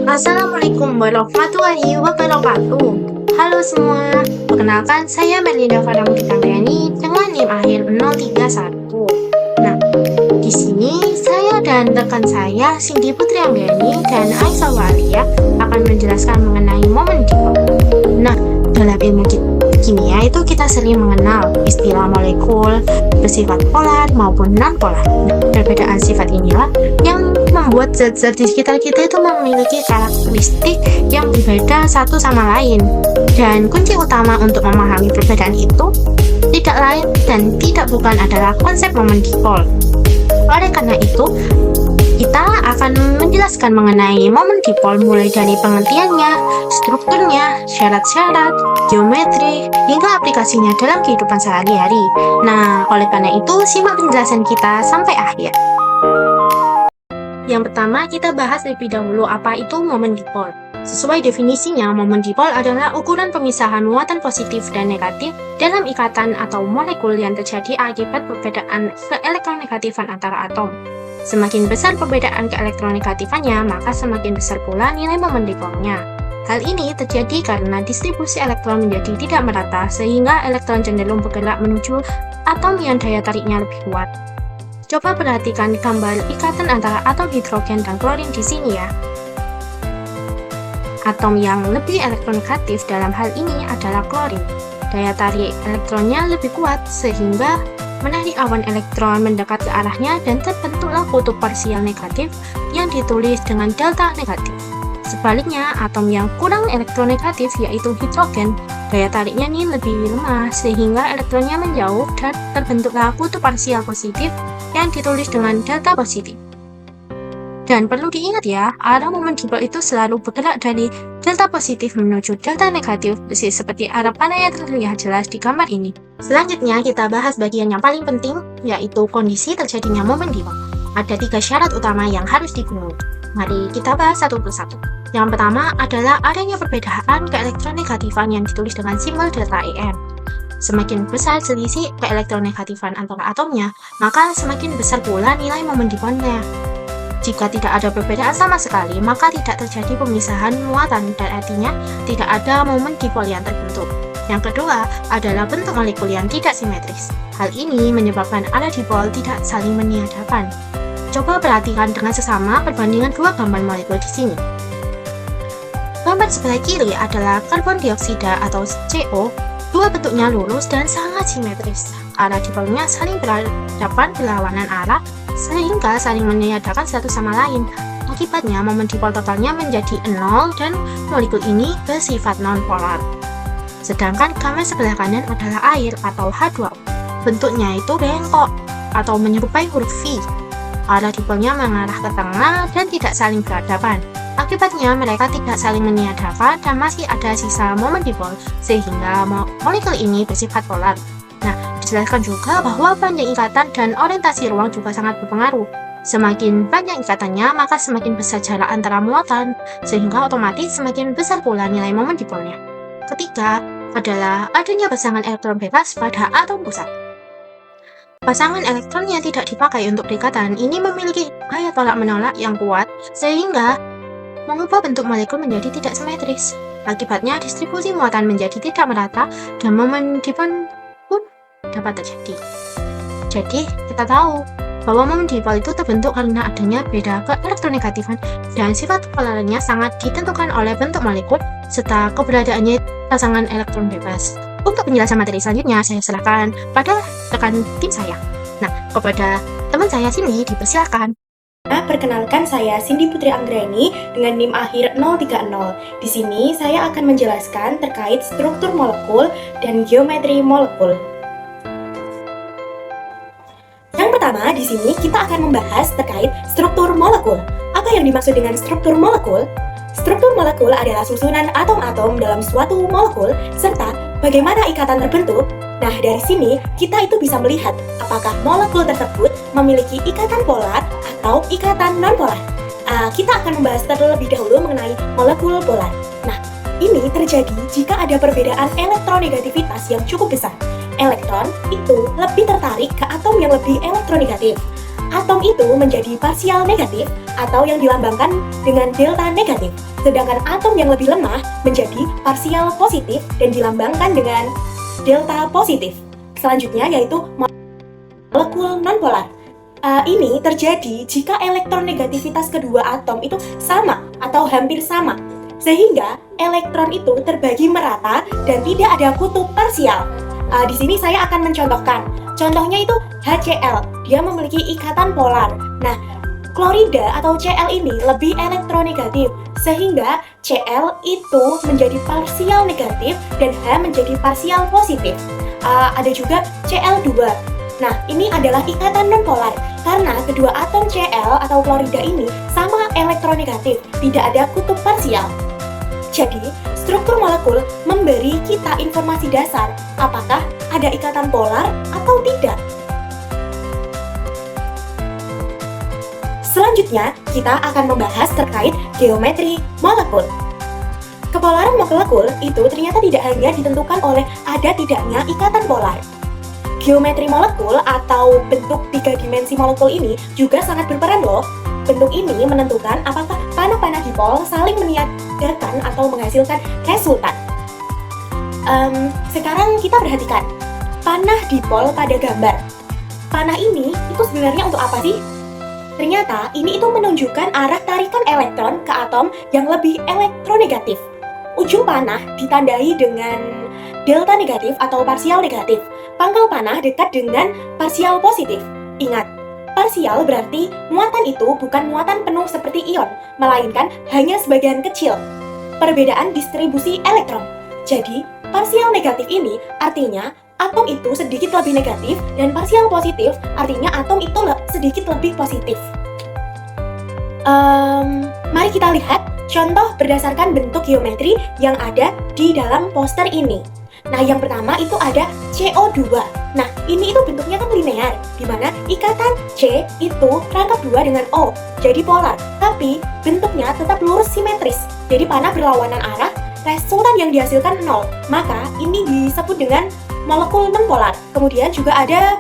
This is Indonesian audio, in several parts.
Assalamualaikum warahmatullahi wabarakatuh. Halo semua, perkenalkan saya Melinda Farah Mutitangriani dengan NIM akhir 031. Nah, di sini saya dan rekan saya Cindy Putri Anggreni dan Aisyah Walia akan menjelaskan mengenai momen dipol. Nah, dalam ilmu kimia itu kita sering mengenal istilah molekul bersifat polar maupun non-polar. Perbedaan sifat inilah yang membuat zat-zat di sekitar kita itu memiliki karakteristik yang berbeda satu sama lain. Dan kunci utama untuk memahami perbedaan itu tidak lain dan tidak bukan adalah konsep momen dipol. Oleh karena itu, kita akan menjelaskan mengenai momen dipol mulai dari pengertiannya, strukturnya, syarat-syarat, geometri, hingga aplikasinya dalam kehidupan sehari-hari. Nah, oleh karena itu, simak penjelasan kita sampai akhir. Yang pertama, kita bahas lebih dahulu apa itu momen dipol. Sesuai definisinya, momen dipol adalah ukuran pemisahan muatan positif dan negatif dalam ikatan atau molekul yang terjadi akibat perbedaan keelektronegatifan antara atom. Semakin besar perbedaan keelektronegatifannya, maka semakin besar pula nilai momen dipolnya. Hal ini terjadi karena distribusi elektron menjadi tidak merata, sehingga elektron cenderung bergerak menuju atom yang daya tariknya lebih kuat. Coba perhatikan gambar ikatan antara atom hidrogen dan klorin di sini ya. Atom yang lebih elektronegatif dalam hal ini adalah klorin. Daya tarik elektronnya lebih kuat sehingga menarik awan elektron mendekat ke arahnya dan terbentuklah kutub parsial negatif yang ditulis dengan delta negatif. Sebaliknya, atom yang kurang elektronegatif yaitu hidrogen, daya tariknya ini lebih lemah sehingga elektronnya menjauh dan terbentuklah kutub parsial positif yang ditulis dengan delta positif. Dan perlu diingat ya, arah momen dipol itu selalu bergerak dari delta positif menuju delta negatif, persis seperti arah panah yang terlihat jelas di gambar ini. Selanjutnya, kita bahas bagian yang paling penting, yaitu kondisi terjadinya momen dipol. Ada 3 syarat utama yang harus dipenuhi. Mari kita bahas satu persatu. Yang pertama adalah adanya perbedaan keelektronegatifan yang ditulis dengan simbol delta En. Semakin besar selisih keelektronegatifan antara atomnya, maka semakin besar pula nilai momen dipolnya. Jika tidak ada perbedaan sama sekali, maka tidak terjadi pemisahan muatan dan artinya tidak ada momen dipol yang terbentuk. Yang kedua adalah bentuk molekul yang tidak simetris. Hal ini menyebabkan arah dipol tidak saling meniadakan. Coba perhatikan dengan sesama perbandingan 2 gambar molekul di sini. Gambar sebelah kiri adalah karbon dioksida atau CO. Dua bentuknya lurus dan sangat simetris. Arah dipolnya saling berhadapan berlawanan arah sehingga saling meniadakan satu sama lain. Akibatnya momen dipol totalnya menjadi 0 dan molekul ini bersifat non-polar. Sedangkan gambar sebelah kanan adalah air atau H2O. Bentuknya itu bengkok atau menyerupai huruf V. Arah dipolnya mengarah ke tengah dan tidak saling berhadapan. Akibatnya mereka tidak saling meniadakan dan masih ada sisa momen dipol sehingga molekul ini bersifat polar. Nah, dijelaskan juga bahwa panjang ikatan dan orientasi ruang juga sangat berpengaruh. Semakin panjang ikatannya, maka semakin besar jarak antara muatan, sehingga otomatis semakin besar pula nilai momen dipolnya. Ketiga adalah adanya pasangan elektron bebas pada atom pusat. Pasangan elektron yang tidak dipakai untuk ikatan ini memiliki gaya tolak-menolak yang kuat, sehingga mengubah bentuk molekul menjadi tidak simetris. Akibatnya distribusi muatan menjadi tidak merata dan momen dipol pun dapat terjadi. Jadi, kita tahu bahwa momen dipol itu terbentuk karena adanya beda keelektronegatifan dan sifat polarnya sangat ditentukan oleh bentuk molekul serta keberadaannya pasangan elektron bebas. Untuk penjelasan materi selanjutnya, saya serahkan pada rekan tim saya. Nah, kepada teman saya Cindy, dipersilakan. Perkenalkan saya Cindy Putri Anggreni dengan NIM akhir 030. Di sini saya akan menjelaskan terkait struktur molekul dan geometri molekul. Yang pertama, di sini kita akan membahas terkait struktur molekul. Apa yang dimaksud dengan struktur molekul? Struktur molekul adalah susunan atom-atom dalam suatu molekul serta bagaimana ikatan terbentuk. Nah, dari sini kita itu bisa melihat apakah molekul tersebut memiliki ikatan polar atau ikatan non-polar. Kita akan membahas terlebih dahulu mengenai molekul polar. Nah, ini terjadi jika ada perbedaan elektronegativitas yang cukup besar. Elektron itu lebih tertarik ke atom yang lebih elektronegatif. Atom itu menjadi parsial negatif atau yang dilambangkan dengan delta negatif. Sedangkan atom yang lebih lemah menjadi parsial positif dan dilambangkan dengan delta positif. Selanjutnya yaitu molekul nonpolar. Ini terjadi jika elektronegativitas kedua atom itu sama atau hampir sama, sehingga elektron itu terbagi merata dan tidak ada kutub parsial. Di sini saya akan mencontohkan. Contohnya itu HCl, dia memiliki ikatan polar. Nah, klorida atau Cl ini lebih elektronegatif, sehingga Cl itu menjadi parsial negatif dan H menjadi parsial positif. Ada juga Cl2. Nah, ini adalah ikatan nonpolar karena kedua atom Cl atau klorida ini sama elektronegatif, tidak ada kutub parsial. Jadi, struktur molekul memberi kita informasi dasar apakah ada ikatan polar atau tidak. Selanjutnya, kita akan membahas terkait geometri molekul. Kepolaran molekul itu ternyata tidak hanya ditentukan oleh ada tidaknya ikatan polar. Geometri molekul atau bentuk 3 dimensi molekul ini juga sangat berperan loh. Bentuk ini menentukan apakah panah-panah dipol saling meniadakan atau menghasilkan resultan. Sekarang kita perhatikan panah dipol pada gambar. Panah ini itu sebenarnya untuk apa sih? Ternyata ini itu menunjukkan arah tarikan elektron ke atom yang lebih elektronegatif. Ujung panah ditandai dengan delta negatif atau parsial negatif. Pangkal panah dekat dengan parsial positif. Ingat, parsial berarti muatan itu bukan muatan penuh seperti ion, melainkan hanya sebagian kecil. Perbedaan distribusi elektron. Jadi, parsial negatif ini artinya atom itu sedikit lebih negatif dan parsial positif artinya atom itu sedikit lebih positif. Mari kita lihat contoh berdasarkan bentuk geometri yang ada di dalam poster ini. Nah, yang pertama itu ada CO2. Nah, ini itu bentuknya kan linear, di mana ikatan C itu rangkap 2 dengan O, jadi polar. Tapi bentuknya tetap lurus simetris, jadi panah berlawanan arah, resultan yang dihasilkan 0. Maka ini disebut dengan molekul nonpolar. Kemudian juga ada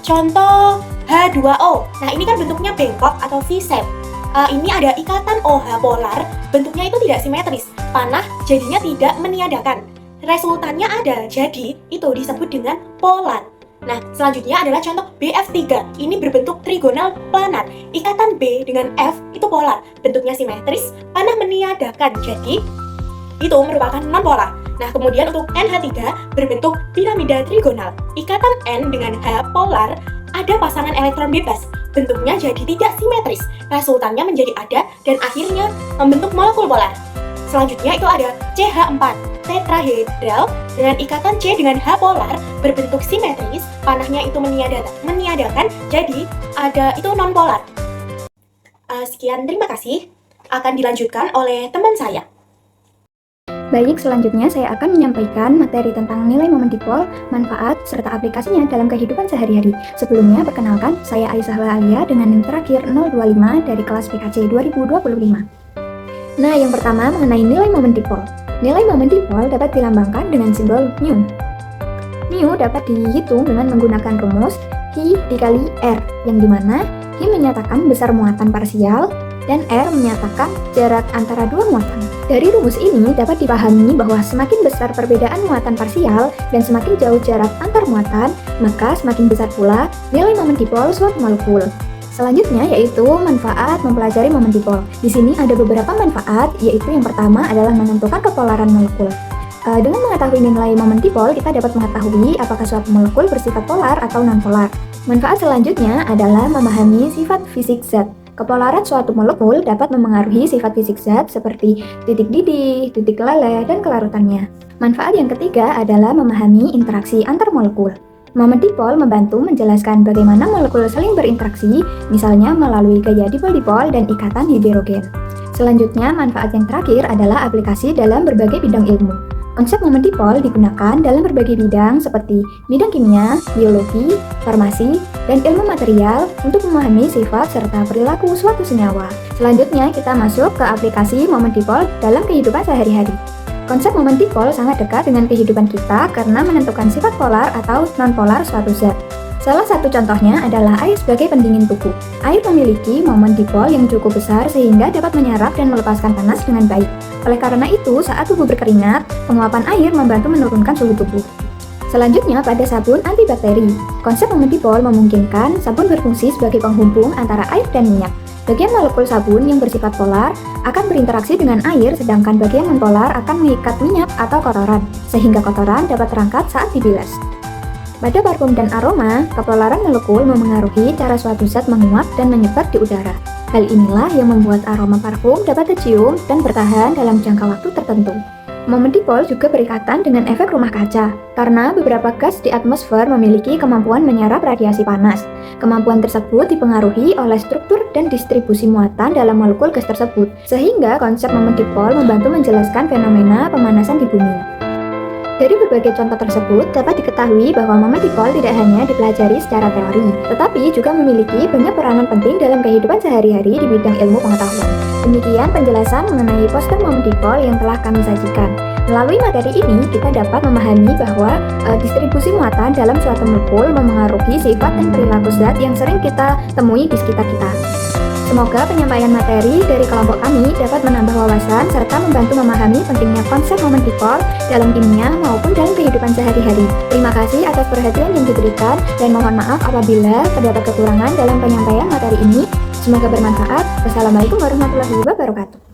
contoh H2O. Nah, ini kan bentuknya bengkok atau V-shape. Ini ada ikatan OH polar, bentuknya itu tidak simetris. Panah jadinya tidak meniadakan. Resultannya ada, jadi itu disebut dengan polar. Nah, selanjutnya adalah contoh BF3. Ini berbentuk trigonal planar. Ikatan B dengan F itu polar, bentuknya simetris, panah meniadakan. Jadi, itu merupakan nonpolar. Nah, kemudian untuk NH3 berbentuk piramida trigonal. Ikatan N dengan H polar, ada pasangan elektron bebas. Bentuknya jadi tidak simetris. Resultannya menjadi ada dan akhirnya membentuk molekul polar. Selanjutnya itu ada CH4 tetrahedral dengan ikatan C dengan H polar berbentuk simetris, panahnya itu meniadakan, jadi ada itu nonpolar. Sekian, terima kasih. Akan dilanjutkan oleh teman saya. Baik, selanjutnya saya akan menyampaikan materi tentang nilai momen dipol, manfaat, serta aplikasinya dalam kehidupan sehari-hari. Sebelumnya, perkenalkan, saya Aisyah Alia dengan NIM terakhir 025 dari kelas PKC 2025. Nah, yang pertama mengenai nilai momen dipol. Nilai momen dipol dapat dilambangkan dengan simbol mu. Mu dapat dihitung dengan menggunakan rumus Hi dikali R, yang dimana Hi menyatakan besar muatan parsial dan R menyatakan jarak antara dua muatan. Dari rumus ini dapat dipahami bahwa semakin besar perbedaan muatan parsial dan semakin jauh jarak antar muatan, maka semakin besar pula nilai momen dipol suatu molekul. Selanjutnya yaitu manfaat mempelajari momen dipol. Di sini ada beberapa manfaat, yaitu yang pertama adalah menentukan kepolaran molekul. Dengan mengetahui nilai momen dipol, kita dapat mengetahui apakah suatu molekul bersifat polar atau non-polar. Manfaat selanjutnya adalah memahami sifat fisik zat. Kepolaran suatu molekul dapat memengaruhi sifat fisik zat seperti titik didih, titik leleh, dan kelarutannya. Manfaat yang ketiga adalah memahami interaksi antar molekul. Momen dipol membantu menjelaskan bagaimana molekul saling berinteraksi, misalnya melalui gaya dipol-dipol dan ikatan hidrogen. Selanjutnya, manfaat yang terakhir adalah aplikasi dalam berbagai bidang ilmu. Konsep momen dipol digunakan dalam berbagai bidang seperti bidang kimia, biologi, farmasi, dan ilmu material untuk memahami sifat serta perilaku suatu senyawa. Selanjutnya, kita masuk ke aplikasi momen dipol dalam kehidupan sehari-hari. Konsep momen dipol sangat dekat dengan kehidupan kita karena menentukan sifat polar atau non-polar suatu zat. Salah satu contohnya adalah air sebagai pendingin tubuh. Air memiliki momen dipol yang cukup besar sehingga dapat menyerap dan melepaskan panas dengan baik. Oleh karena itu, saat tubuh berkeringat, penguapan air membantu menurunkan suhu tubuh. Selanjutnya pada sabun antibakteri. Konsep momen dipol memungkinkan sabun berfungsi sebagai penghubung antara air dan minyak. Bagian molekul sabun yang bersifat polar akan berinteraksi dengan air, sedangkan bagian non-polar akan mengikat minyak atau kotoran, sehingga kotoran dapat terangkat saat dibilas. Pada parfum dan aroma, kepolaran molekul memengaruhi cara suatu zat menguap dan menyebar di udara. Hal inilah yang membuat aroma parfum dapat tercium dan bertahan dalam jangka waktu tertentu. Momen dipol juga berikatan dengan efek rumah kaca, karena beberapa gas di atmosfer memiliki kemampuan menyerap radiasi panas. Kemampuan tersebut dipengaruhi oleh struktur dan distribusi muatan dalam molekul gas tersebut, sehingga konsep momen dipol membantu menjelaskan fenomena pemanasan di bumi. Dari berbagai contoh tersebut, dapat diketahui bahwa momen dipol tidak hanya dipelajari secara teori, tetapi juga memiliki banyak peranan penting dalam kehidupan sehari-hari di bidang ilmu pengetahuan. Demikian penjelasan mengenai poster momen dipol yang telah kami sajikan. Melalui materi ini, kita dapat memahami bahwa distribusi muatan dalam suatu molekul memengaruhi sifat dan perilaku zat yang sering kita temui di sekitar kita. Semoga penyampaian materi dari kelompok kami dapat menambah wawasan serta membantu memahami pentingnya konsep momen dipol dalam kimia maupun dalam kehidupan sehari-hari. Terima kasih atas perhatian yang diberikan dan mohon maaf apabila terdapat kekurangan dalam penyampaian materi ini. Semoga bermanfaat. Wassalamualaikum warahmatullahi wabarakatuh.